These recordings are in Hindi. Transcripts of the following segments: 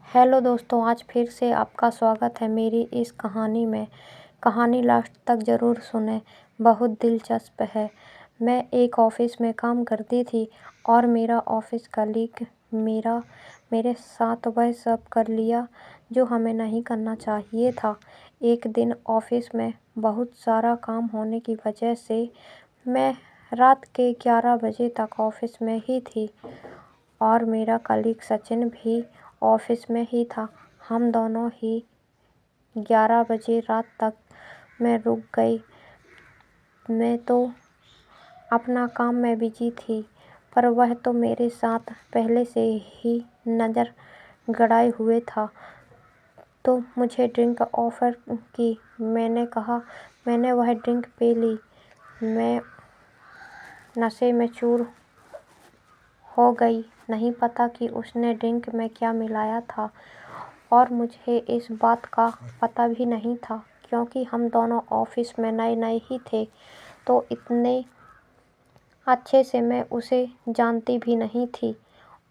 हेलो दोस्तों, आज फिर से आपका स्वागत है मेरी इस कहानी में। कहानी लास्ट तक ज़रूर सुनें, बहुत दिलचस्प है। मैं एक ऑफ़िस में काम करती थी और मेरा ऑफ़िस कलीग मेरे साथ वह सब कर लिया जो हमें नहीं करना चाहिए था। एक दिन ऑफ़िस में बहुत सारा काम होने की वजह से मैं रात के 11 बजे तक ऑफ़िस में ही थी और मेरा कलीग सचिन भी ऑफ़िस में ही था। हम दोनों ही 11 बजे रात तक मैं रुक गई। मैं तो अपना काम में बिजी थी, पर वह तो मेरे साथ पहले से ही नज़र गड़ाए हुए था। तो मुझे ड्रिंक ऑफ़र की। मैंने कहा मैंने वह ड्रिंक पी ली। मैं नशे में चूर हो गई। नहीं पता कि उसने ड्रिंक में क्या मिलाया था और मुझे इस बात का पता भी नहीं था, क्योंकि हम दोनों ऑफ़िस में नए-नए ही थे, तो इतने अच्छे से मैं उसे जानती भी नहीं थी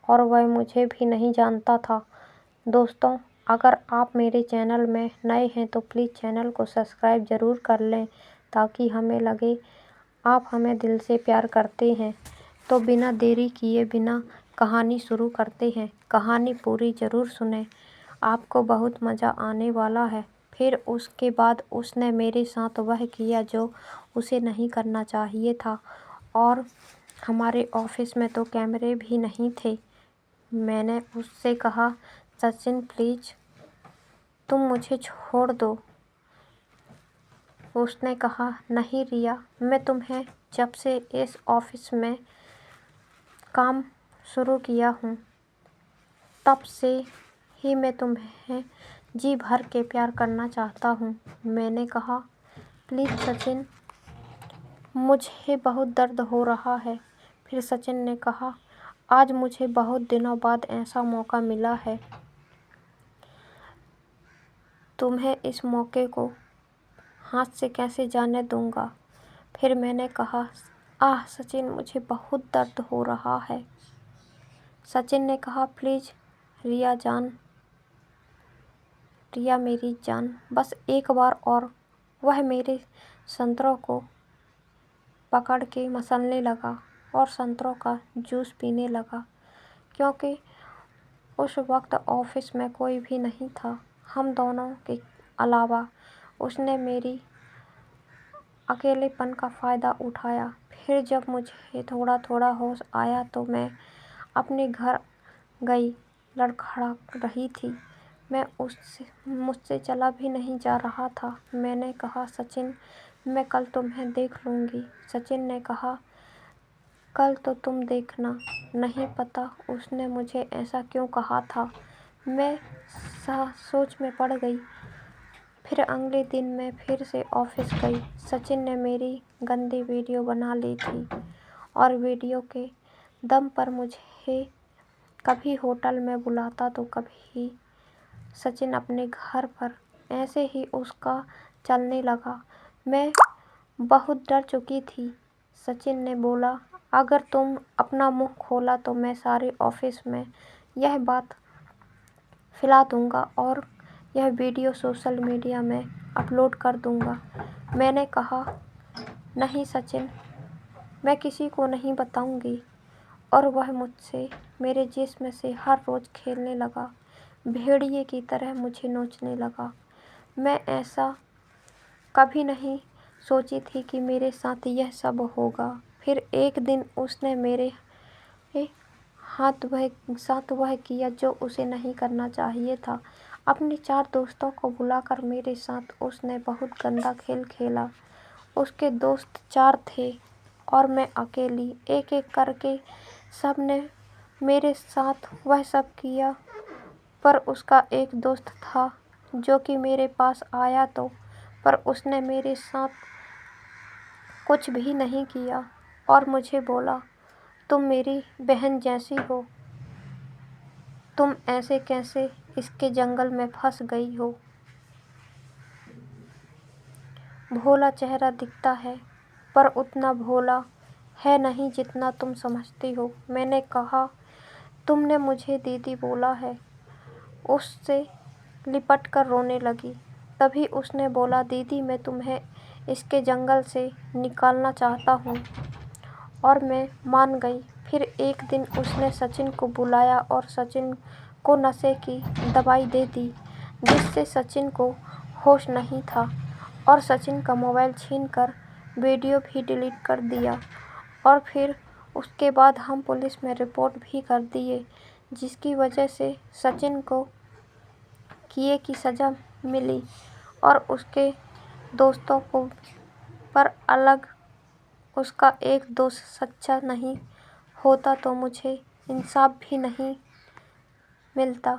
और वह मुझे भी नहीं जानता था। दोस्तों, अगर आप मेरे चैनल में नए हैं तो प्लीज़ चैनल को सब्सक्राइब ज़रूर कर लें, ताकि हमें लगे आप हमें दिल से प्यार करते हैं। तो बिना देरी किए बिना कहानी शुरू करते हैं। कहानी पूरी ज़रूर सुनें, आपको बहुत मज़ा आने वाला है। फिर उसके बाद उसने मेरे साथ वह किया जो उसे नहीं करना चाहिए था और हमारे ऑफ़िस में तो कैमरे भी नहीं थे। मैंने उससे कहा, सचिन प्लीज़ तुम मुझे छोड़ दो। उसने कहा, नहीं रिया, मैं तुम्हें जब से इस ऑफ़िस में काम शुरू किया हूँ तब से ही मैं तुम्हें जी भर के प्यार करना चाहता हूँ। मैंने कहा, प्लीज़ सचिन, मुझे बहुत दर्द हो रहा है। फिर सचिन ने कहा, आज मुझे बहुत दिनों बाद ऐसा मौका मिला है। तुम्हें इस मौके को हाथ से कैसे जाने दूँगा। फिर मैंने कहा, आह सचिन, मुझे बहुत दर्द हो रहा है। सचिन ने कहा, प्लीज़ रिया मेरी जान, बस एक बार और। वह मेरे संतरों को पकड़ के मसलने लगा और संतरों का जूस पीने लगा, क्योंकि उस वक्त ऑफ़िस में कोई भी नहीं था हम दोनों के अलावा। उसने मेरी अकेलेपन का फ़ायदा उठाया। फिर जब मुझे थोड़ा-थोड़ा होश आया तो मैं अपने घर गई। लड़खड़ा रही थी। मुझसे चला भी नहीं जा रहा था। मैंने कहा, सचिन, मैं कल तुम्हें देख लूँगी। सचिन ने कहा, कल तो तुम देखना। नहीं पता उसने मुझे ऐसा क्यों कहा था। मैं सोच में पड़ गई। फिर अगले दिन मैं फिर से ऑफ़िस गई। सचिन ने मेरी गंदी वीडियो बना ली थी और वीडियो के दम पर मुझे कभी होटल में बुलाता तो कभी सचिन अपने घर पर। ऐसे ही उसका चलने लगा। मैं बहुत डर चुकी थी। सचिन ने बोला, अगर तुम अपना मुँह खोला तो मैं सारे ऑफ़िस में यह बात फैला दूँगा और यह वीडियो सोशल मीडिया में अपलोड कर दूँगा। मैंने कहा, नहीं सचिन, मैं किसी को नहीं बताऊँगी। और वह मुझसे मेरे जिस्म से हर रोज़ खेलने लगा। भेड़िए की तरह मुझे नोचने लगा। मैं ऐसा कभी नहीं सोची थी कि मेरे साथ यह सब होगा। फिर एक दिन उसने मेरे साथ वह किया जो उसे नहीं करना चाहिए था। अपने 4 दोस्तों को बुलाकर मेरे साथ उसने बहुत गंदा खेल खेला। उसके दोस्त 4 थे और मैं अकेली। एक-एक करके सब ने मेरे साथ वह सब किया, पर उसका एक दोस्त था जो कि मेरे पास आया तो, पर उसने मेरे साथ कुछ भी नहीं किया और मुझे बोला, तुम मेरी बहन जैसी हो, तुम ऐसे कैसे इसके जंगल में फंस गई हो। भोला चेहरा दिखता है, पर उतना भोला है नहीं जितना तुम समझती हो। मैंने कहा, तुमने मुझे दीदी बोला है उससे लिपट कर रोने लगी। तभी उसने बोला, दीदी मैं तुम्हें इसके जंगल से निकालना चाहता हूँ। और मैं मान गई। फिर एक दिन उसने सचिन को बुलाया और सचिन को नशे की दवाई दे दी, जिससे सचिन को होश नहीं था और सचिन का मोबाइल छीनकर वीडियो भी डिलीट कर दिया। और फिर उसके बाद हम पुलिस में रिपोर्ट भी कर दिए, जिसकी वजह से सचिन को किए की सज़ा मिली और उसके दोस्तों को पर अलग उसका एक दोस्त सच्चा नहीं होता तो मुझे इंसाफ भी नहीं मिलता।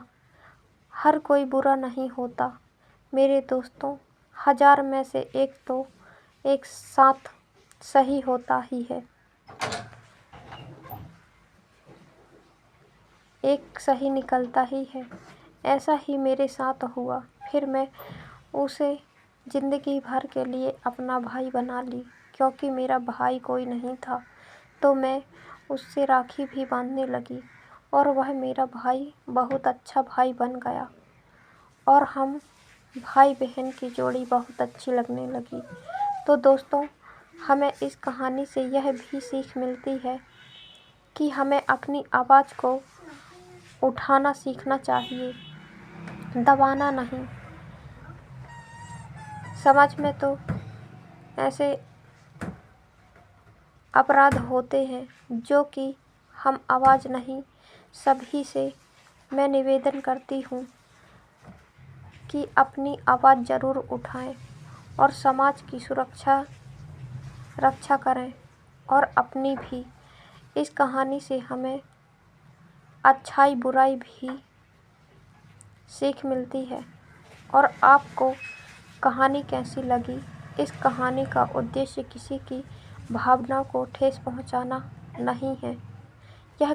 हर कोई बुरा नहीं होता मेरे दोस्तों, 1000 में से एक तो एक साथ सही होता ही है, एक सही निकलता ही है। ऐसा ही मेरे साथ हुआ। फिर मैं उसे ज़िंदगी भर के लिए अपना भाई बना ली, क्योंकि मेरा भाई कोई नहीं था। तो मैं उससे राखी भी बांधने लगी और वह मेरा भाई बहुत अच्छा भाई बन गया और हम भाई बहन की जोड़ी बहुत अच्छी लगने लगी। तो दोस्तों, हमें इस कहानी से यह भी सीख मिलती है कि हमें अपनी आवाज़ को उठाना सीखना चाहिए, दबाना नहीं। समाज में तो ऐसे अपराध होते हैं जो कि हम आवाज़ नहीं। सभी से मैं निवेदन करती हूँ कि अपनी आवाज़ ज़रूर उठाएं और समाज की रक्षा करें और अपनी भी। इस कहानी से हमें अच्छाई बुराई भी सीख मिलती है। और आपको कहानी कैसी लगी? इस कहानी का उद्देश्य किसी की भावना को ठेस पहुंचाना नहीं है। यह